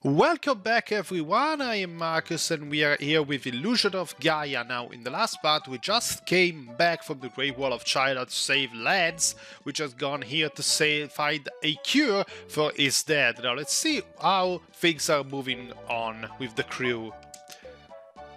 Welcome back everyone, I am Marcus and we are here with Illusion of Gaia. Now in the last part we just came back from the Great Wall of China to save Lance, which has gone here to find a cure for his dad. Now let's see how things are moving on with the crew.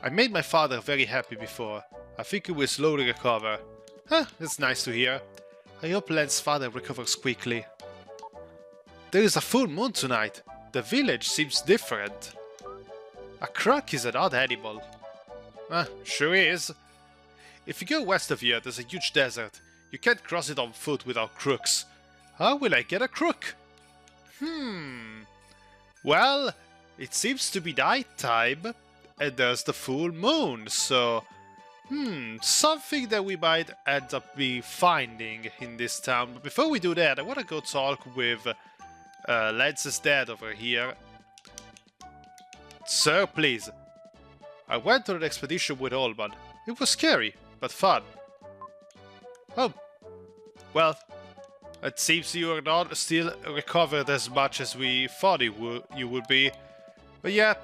I made my father very happy before. I think he will slowly recover. Huh, that's nice to hear. I hope Lance's father recovers quickly. There is a full moon tonight. The village seems different. A croc is an odd animal. Sure is. If you go west of here, there's a huge desert. You can't cross it on foot without crooks. How will I get a crook? Well, it seems to be night time, and there's the full moon, so... something that we might end up finding in this town. But before we do that, I want to go talk with... Lance's dad over here. Sir, please. I went on an expedition with Allman. It was scary, but fun. Oh. Well, it seems you are not still recovered as much as we thought you would be. But yeah,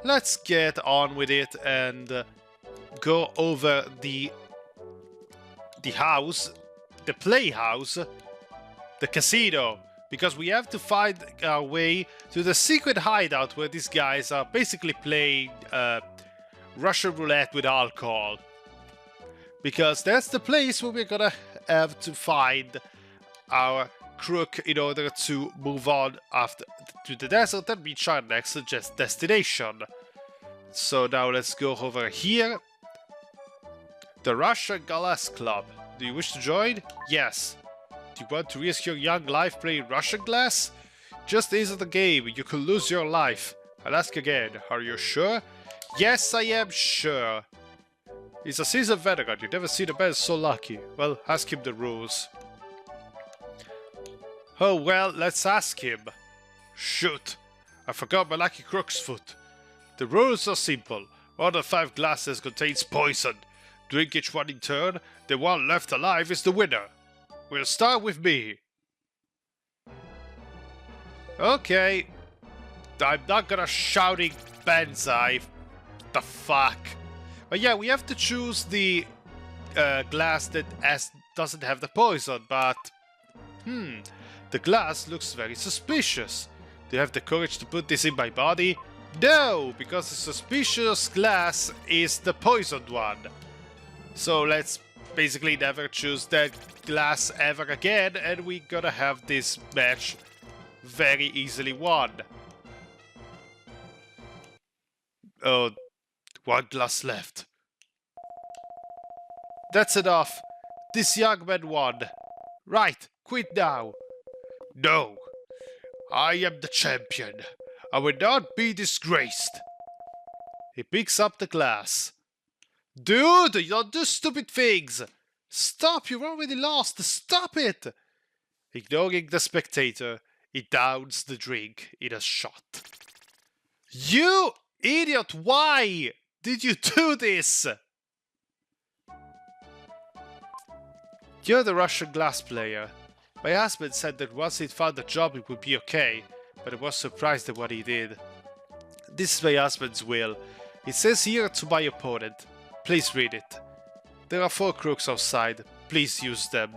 let's get on with it and go over the house, the playhouse, the casino. Because we have to find our way to the secret hideout where these guys are basically playing Russian roulette with alcohol. Because that's the place where we're gonna have to find our crook in order to move on to the desert and reach our next destination. So now let's go over here. The Russian Glass Club. Do you wish to join? Yes. Do you want to risk your young life playing Russian glass? Just enter the game, you could lose your life. I'll ask again, are you sure? Yes, I am sure. He's a seasoned veteran, you've never seen a man so lucky. Well, ask him the rules. Oh well, let's ask him. Shoot, I forgot my lucky crook's foot. The rules are simple. One of 5 glasses contains poison. Drink each one in turn, the one left alive is the winner. We'll start with me. Okay. I'm not gonna shouting banzai. The fuck. But yeah, we have to choose the glass that doesn't have the poison, but... the glass looks very suspicious. Do you have the courage to put this in my body? No, because the suspicious glass is the poisoned one. So let's basically never choose that glass ever again, and we gotta have this match very easily won. Oh, 1 glass left. That's enough. This young man won. Right, quit now. No, I am the champion. I will not be disgraced. He picks up the glass. Dude, you don't do stupid things! Stop, you've already lost! Stop it! Ignoring the spectator, he downs the drink in a shot. You idiot! Why did you do this? You're the Russian glass player. My husband said that once he'd found a job it would be okay, but I was surprised at what he did. This is my husband's will. It says here to my opponent. Please read it. There are 4 crooks outside. Please use them.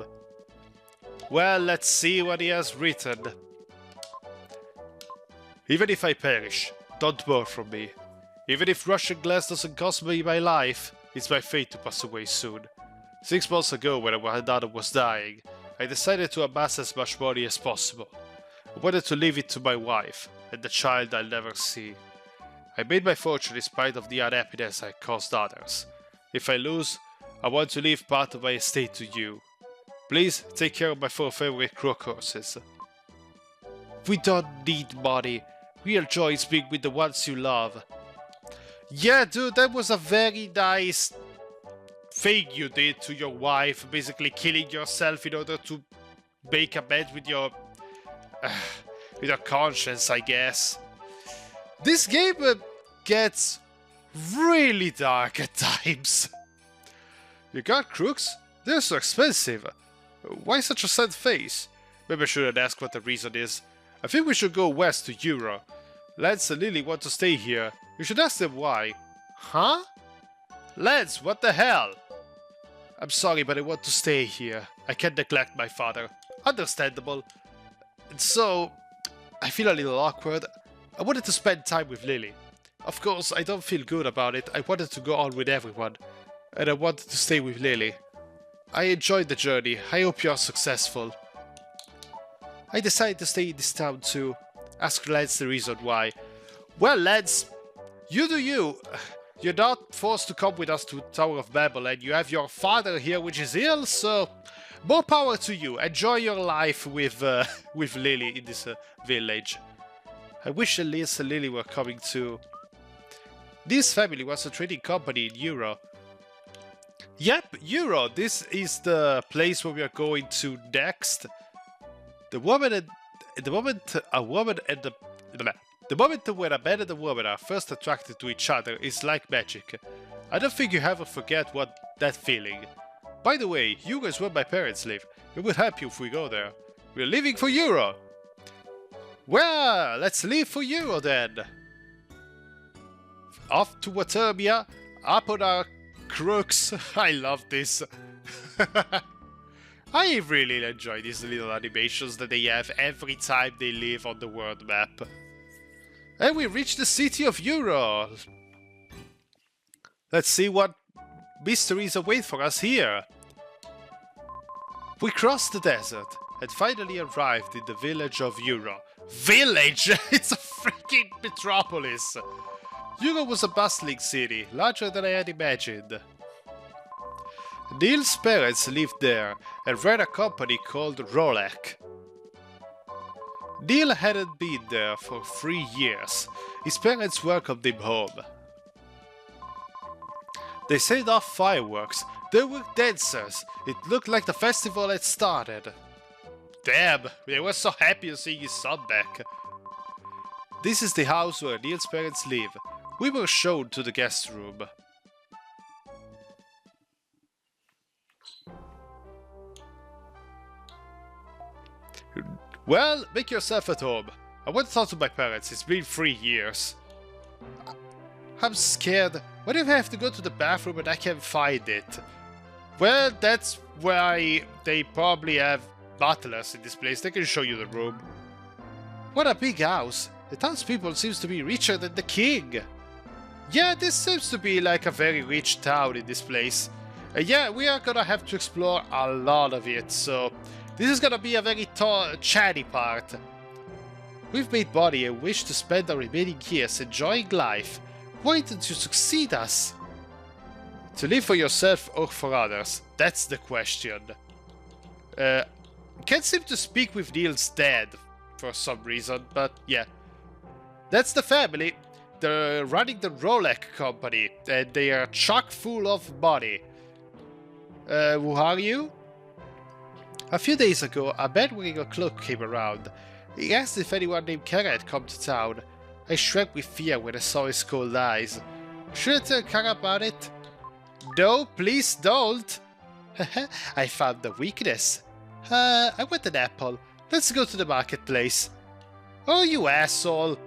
Well, let's see what he has written. Even if I perish, don't mourn from me. Even if Russian glass doesn't cost me my life, it's my fate to pass away soon. 6 months ago, when my daughter was dying, I decided to amass as much money as possible. I wanted to leave it to my wife, and the child I'll never see. I made my fortune in spite of the unhappiness I caused others. If I lose, I want to leave part of my estate to you. Please take care of my 4 favorite crook horses. We don't need money. Real joy is being with the ones you love. Yeah, dude, that was a very nice thing you did to your wife. Basically killing yourself in order to make amends with your conscience, I guess. This game gets really dark at times. You got crooks? They're so expensive. Why such a sad face? Maybe I shouldn't ask what the reason is. I think we should go west to Euro. Lance and Lily want to stay here. You should ask them why. Huh? Lance, what the hell? I'm sorry, but I want to stay here. I can't neglect my father. Understandable. And so, I feel a little awkward. I wanted to spend time with Lily. Of course, I don't feel good about it. I wanted to go on with everyone. And I wanted to stay with Lily. I enjoyed the journey. I hope you are successful. I decided to stay in this town too. Ask Lance the reason why. Well, Lance, you do you. You're not forced to come with us to Tower of Babel, and you have your father here which is ill, so more power to you. Enjoy your life with Lily in this village. I wish Lance and Lily were coming too. This family was a trading company in Euro. Yep, Euro. This is the place where we are going to next. The moment when a man and a woman are first attracted to each other is like magic. I don't think you ever forget that feeling. By the way, Euro is where my parents live. It will help you if we go there. We're leaving for Euro. Well, let's leave for Euro then. Off to Watermia, up on our crooks. I love this. I really enjoy these little animations that they have every time they live on the world map. And we reach the city of Euro. Let's see what mysteries await for us here. We crossed the desert and finally arrived in the village of Euro. Village? It's a freaking metropolis! Euro was a bustling city, larger than I had imagined. Neil's parents lived there and ran a company called Rolek. Neil hadn't been there for 3 years. His parents welcomed him home. They set off fireworks. There were dancers. It looked like the festival had started. Damn, they were so happy seeing his son back. This is the house where Neil's parents live. We were shown to the guest room. Well, make yourself at home. I went to talk to my parents. It's been 3 years. I'm scared. What if I have to go to the bathroom and I can't find it? Well, that's why they probably have butlers in this place. They can show you the room. What a big house. The townspeople seems to be richer than the king. Yeah, this seems to be like a very rich town in this place. Yeah, we are gonna have to explore a lot of it, so this is gonna be a very chatty part. We've made money and wish to spend our remaining years enjoying life. Why don't you succeed us? To live for yourself or for others? That's the question. Can't seem to speak with Neil's dad for some reason, but yeah. That's the family. They're running the Rolek company, and they are chock full of money. Who are you? A few days ago, a man wearing a cloak came around. He asked if anyone named Kara had come to town. I shrank with fear when I saw his cold eyes. Should I tell Kara about it? No, please don't. I found the weakness. I want an apple. Let's go to the marketplace. Oh, you asshole.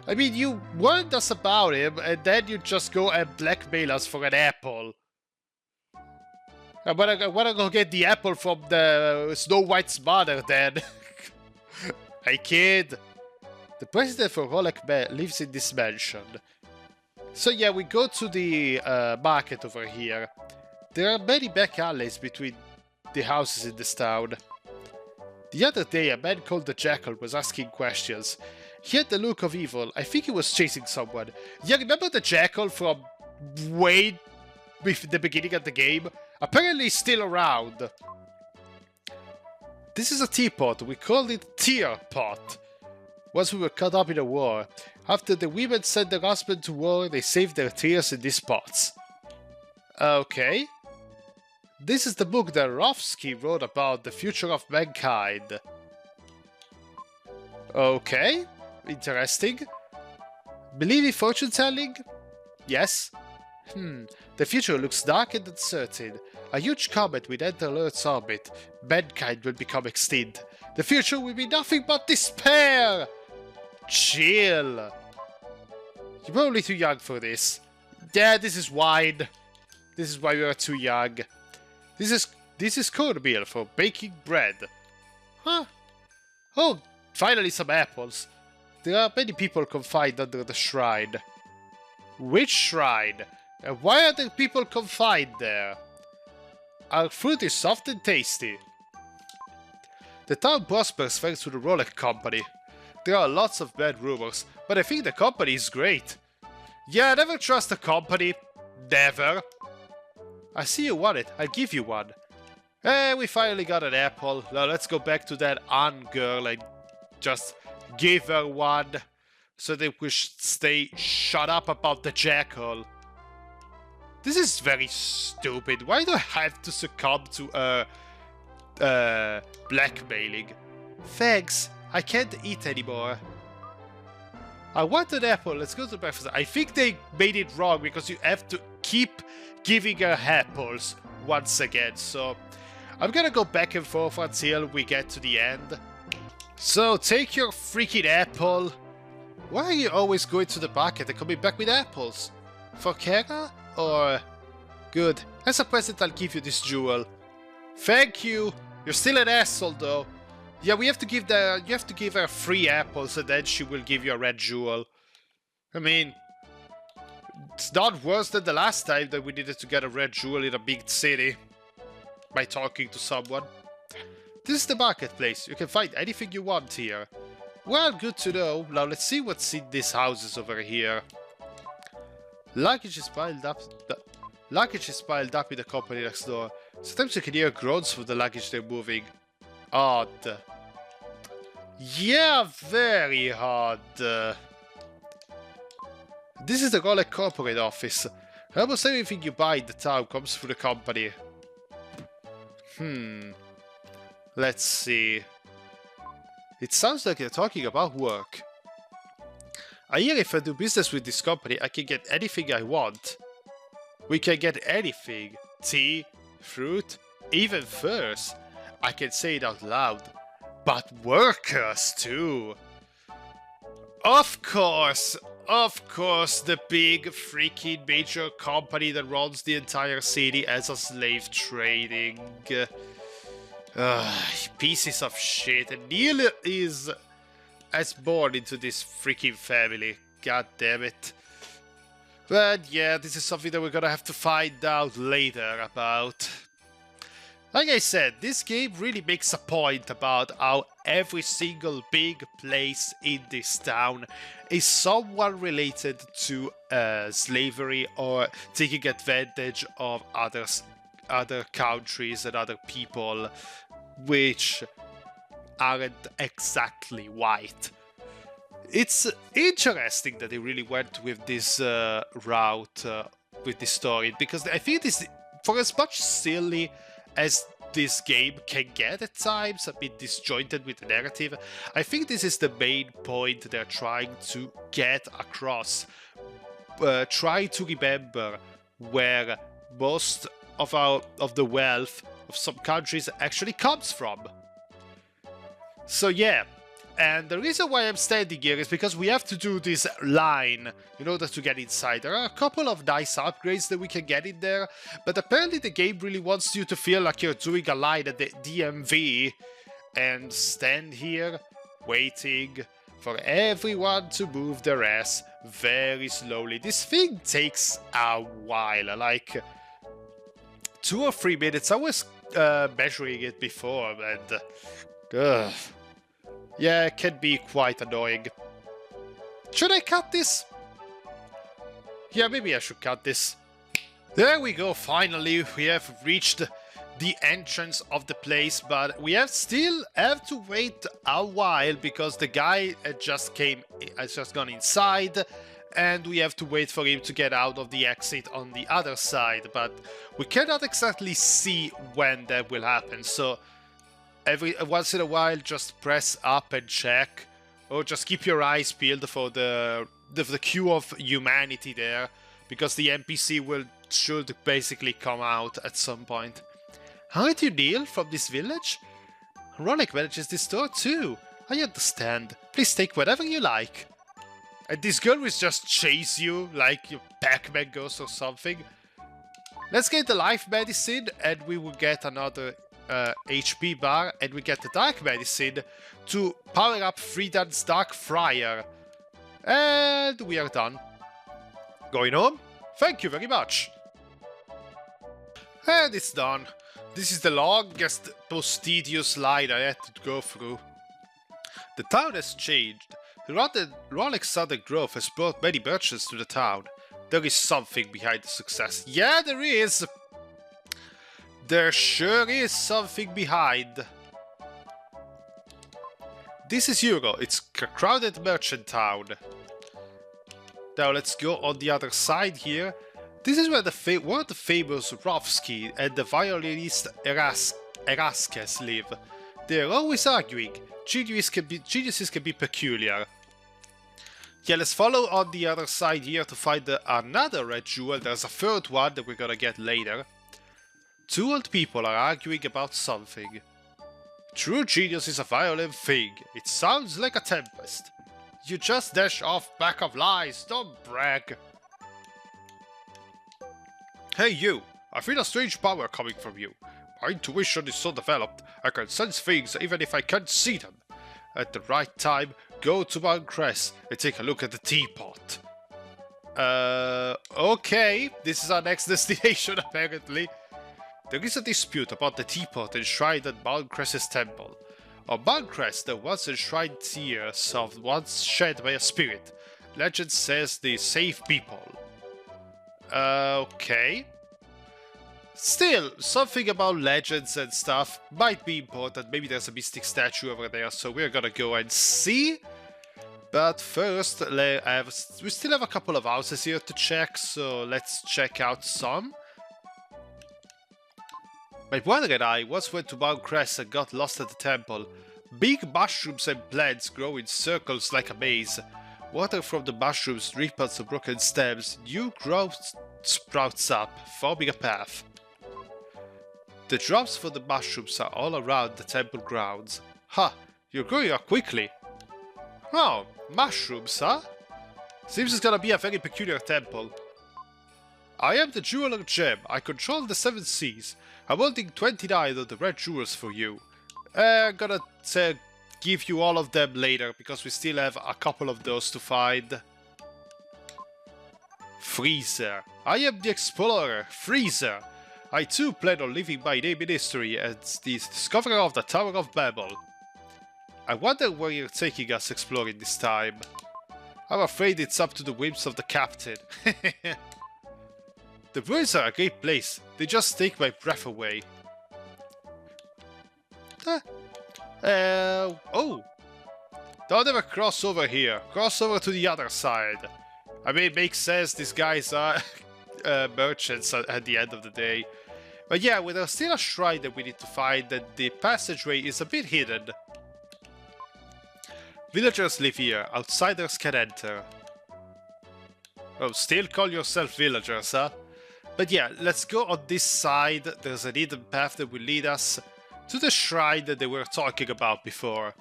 I mean, you warned us about him, and then you just go and blackmail us for an apple. I wanna go get the apple from the Snow White's mother, then. I kid. The president for Rolek lives in this mansion. So yeah, we go to the market over here. There are many back alleys between the houses in this town. The other day, a man called the Jackal was asking questions. He had the look of evil. I think he was chasing someone. Yeah, remember the Jackal from way before the beginning of the game? Apparently he's still around. This is a teapot. We called it Tear Pot. Once we were caught up in a war. After the women sent their husband to war, they saved their tears in these pots. Okay. This is the book that Rofsky wrote about the future of mankind. Okay. Interesting. Believe in fortune telling? Yes. The future looks dark and uncertain. A huge comet will enter Earth's orbit. Mankind will become extinct. The future will be nothing but despair! chill. You're probably too young for this. Yeah, this is wine. This is why we are too young. This is cornmeal for baking bread. Huh? Oh, finally some apples. There are many people confined under the shrine. Which shrine? And why are there people confined there? Our fruit is soft and tasty. The town prospers thanks to the roller company. There are lots of bad rumors, but I think the company is great. Yeah, never trust a company. Never. I see you want it. I'll give you one. Hey, we finally got an apple. Now let's go back to that girl and just give her one. So they will stay shut up about the jackal. This is very stupid. Why do I have to succumb to blackmailing? Thanks. I can't eat anymore. I want an apple. Let's go to breakfast. I think they made it wrong because you have to keep giving her apples once again. So I'm gonna go back and forth until we get to the end. So take your freaking apple. Why are you always going to the market and coming back with apples? For Kara? Or... Good. As a present I'll give you this jewel. Thank you. You're still an asshole though. Yeah, you have to give her 3 apples and then she will give you a red jewel. I mean, it's not worse than the last time that we needed to get a red jewel in a big city by talking to someone. This is the marketplace. You can find anything you want here. Well, good to know. Now let's see what's in these houses over here. Luggage is piled up. Luggage is piled up in the company next door. Sometimes you can hear groans from the luggage they're moving. Odd. Yeah, very odd. This is the Rolex corporate office. Almost everything you buy in the town comes through the company. Let's see. It sounds like they're talking about work. I hear if I do business with this company, I can get anything I want. We can get anything. Tea, fruit, even furs. I can say it out loud. But workers too. Of course, the big freaking major company that runs the entire city as a slave trading. Pieces of shit. And Neil is born into this freaking family. God damn it. But yeah, this is something that we're gonna have to find out later about. Like I said, this game really makes a point about how every single big place in this town is somewhat related to slavery or taking advantage of other countries and other people which aren't exactly white. It's interesting that they really went with this route with this story, because I think this, for as much silly as this game can get at times, a bit disjointed with the narrative, I think this is the main point they're trying to get across. Try to remember where most of the wealth of some countries actually comes from. So yeah, and the reason why I'm standing here is because we have to do this line in order to get inside. There are a couple of nice upgrades that we can get in there, but apparently the game really wants you to feel like you're doing a line at the DMV and stand here waiting for everyone to move their ass very slowly. This thing takes a while, like 2 or 3 minutes. I was measuring it before, and yeah, it can be quite annoying. Should I cut this? Yeah, maybe I should cut this. There we go, finally we have reached the entrance of the place, but we still have to wait a while because the guy has just gone inside, and we have to wait for him to get out of the exit on the other side, but we cannot exactly see when that will happen, so once in a while just press up and check, or just keep your eyes peeled for the queue of humanity there, because the NPC should basically come out at some point. Aren't you Neil from this village? Rolik manages this store too. I understand. Please take whatever you like. And this girl will just chase you like your Pac-Man ghost or something. Let's get the life medicine and we will get another HP bar, and we get the dark medicine to power up Friedan's Dark Friar. And we are done. Going home? Thank you very much. And it's done. This is the longest, most tedious line I had to go through. The town has changed. The rolling southern growth has brought many merchants to the town. There is something behind the success. Yeah, there is! There sure is something behind. This is Euro. It's a crowded merchant town. Now let's go on the other side here. This is where the famous Rovsky and the violinist Erasques live. They are always arguing. Geniuses can be peculiar. Yeah, let's follow on the other side here to find another red jewel. There's a third one that we're gonna get later. Two old people are arguing about something. True genius is a violent thing. It sounds like a tempest. You just dash off back of lies, don't brag. Hey you, I feel a strange power coming from you. My intuition is so developed, I can sense things even if I can't see them. At the right time, go to Mount Crest and take a look at the teapot. Okay, this is our next destination apparently. There is a dispute about the teapot enshrined at Mount Crest's temple. On Mount Crest, there was enshrined tears of once shed by a spirit. Legend says they save people. Okay. Still, something about legends and stuff might be important. Maybe there's a mystic statue over there, so we're gonna go and see. But first, we still have a couple of houses here to check, so let's check out some. My brother and I once went to Mount Crest and got lost at the temple. Big mushrooms and plants grow in circles like a maze. Water from the mushrooms drip on the broken stems. New growth sprouts up, forming a path. The drops for the mushrooms are all around the temple grounds. Ha! You're growing up quickly. Oh, mushrooms, huh? Seems it's gonna be a very peculiar temple. I am the Jeweler Gem. I control the 7 seas. I'm holding 29 of the red jewels for you. I'm gonna give you all of them later, because we still have a couple of those to find. Freezer. I am the explorer, Freezer. I too plan on leaving my name in history as the discoverer of the Tower of Babel. I wonder where you're taking us exploring this time. I'm afraid it's up to the whims of the captain. The ruins are a great place. They just take my breath away. Oh! Don't ever cross over here. Cross over to the other side. I mean, it makes sense. These guys are merchants at the end of the day. But yeah, well, there's still a shrine that we need to find, and the passageway is a bit hidden. Villagers live here. Outsiders can enter. Oh, still call yourself villagers, huh? But yeah, let's go on this side. There's a hidden path that will lead us to the shrine that they were talking about before.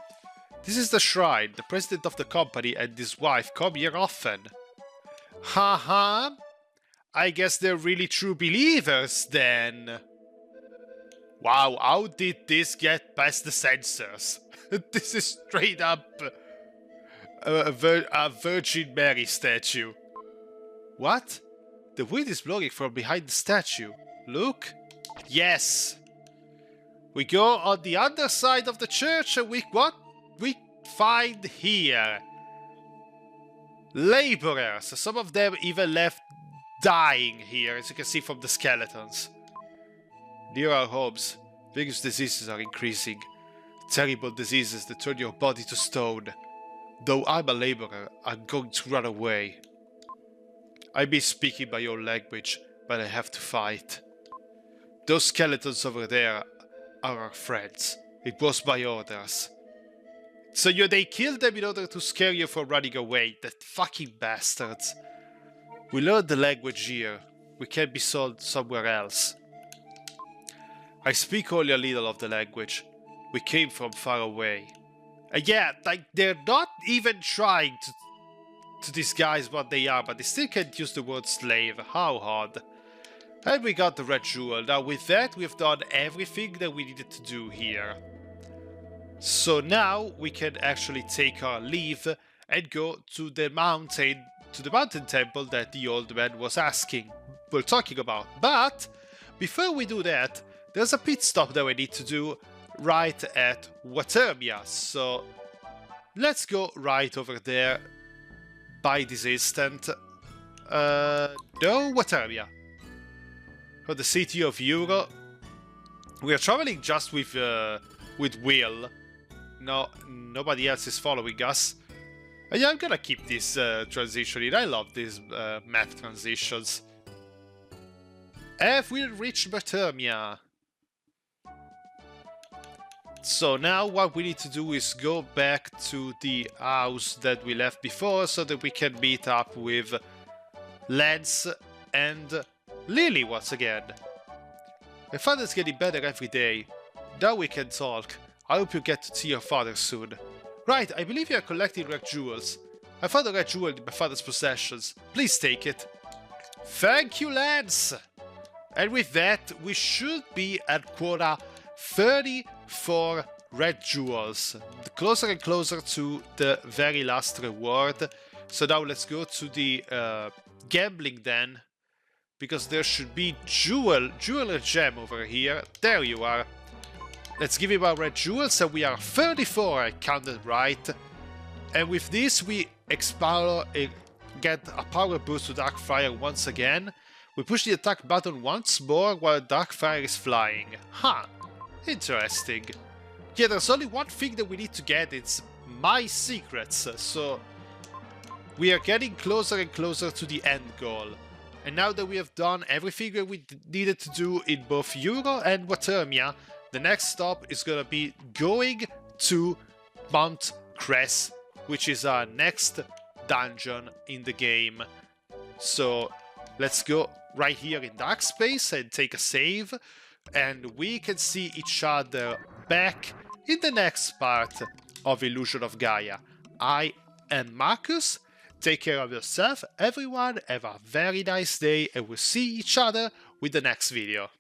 This is the shrine. The president of the company and his wife come here often. Haha. I guess they're really true believers then. Wow, how did this get past the censors? This is straight up a Virgin Mary statue. What? The wind is blowing from behind the statue. Look. Yes. We go on the underside of the church and what we find here? Laborers. Some of them even left dying here, as you can see from the skeletons. Near our homes, various diseases are increasing. Terrible diseases that turn your body to stone. Though I'm a laborer, I'm going to run away. I be speaking my own language, but I have to fight. Those skeletons over there are our friends. It was my orders. So they killed them in order to scare you from running away, that fucking bastards. We learned the language here. We can't be sold somewhere else. I speak only a little of the language. We came from far away. Yeah, like, they're not even trying to disguise what they are, but they still can't use the word slave. How odd. And we got the red jewel. Now with that, we've done everything that we needed to do here. So now we can actually take our leave and go to the mountain temple that the old man was talking about. But before we do that, there's a pit stop that we need to do right at Watermia. So let's go right over there by this instant. No, Watermia. For the city of Euro. We are traveling just with Will. No, nobody else is following us. Yeah, I'm gonna keep this transition in. I love these map transitions. Have we reached Watermia? So now what we need to do is go back to the house that we left before so that we can meet up with Lance and Lily once again. My father's getting better every day. Now we can talk. I hope you get to see your father soon. Right, I believe you are collecting red jewels. I found a red jewel in my father's possessions. Please take it. Thank you, Lance! And with that, we should be at quota 34 red jewels. Closer and closer to the very last reward. So now let's go to the gambling den. Because there should be jeweler gem over here. There you are. Let's give him our red jewels, and we are 34, I counted right. And with this, we get a power boost to Darkfire once again. We push the attack button once more while Darkfire is flying. Huh, interesting. Yeah, there's only one thing that we need to get, it's my secrets. So we are getting closer and closer to the end goal. And now that we have done everything that we needed to do in both Euro and Watermia, the next stop is gonna be going to Mount Cress, which is our next dungeon in the game. So let's go right here in Dark Space and take a save, and we can see each other back in the next part of Illusion of Gaia. I am Markus. Take care of yourself, everyone. Have a very nice day, and we'll see each other with the next video.